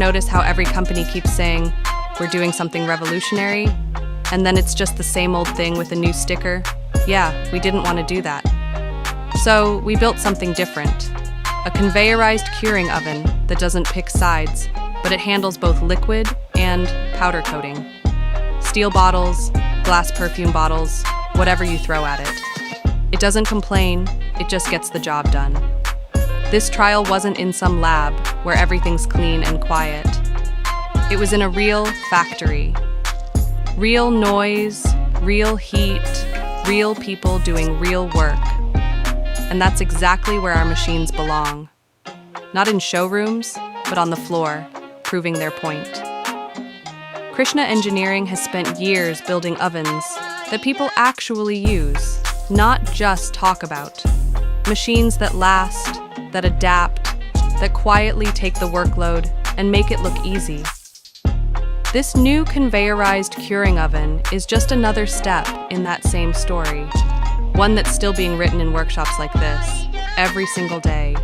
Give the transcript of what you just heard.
notice how every company keeps saying, we're doing something revolutionary, and then it's just the same old thing with a new sticker? Yeah, we didn't want to do that. So we built something different. A conveyorized curing oven that doesn't pick sides, but it handles both liquid and powder coating. Steel bottles, glass perfume bottles, whatever you throw at it. It doesn't complain, it just gets the job done. This trial wasn't in some lab where everything's clean and quiet. It was in a real factory. Real noise, real heat, real people doing real work. And that's exactly where our machines belong. Not in showrooms, but on the floor, proving their point. Krishna Engineering has spent years building ovens that people actually use, not just talk about. Machines that last, that adapt, that quietly take the workload and make it look easy. This new conveyorized curing oven is just another step in that same story, one that's still being written in workshops like this, every single day.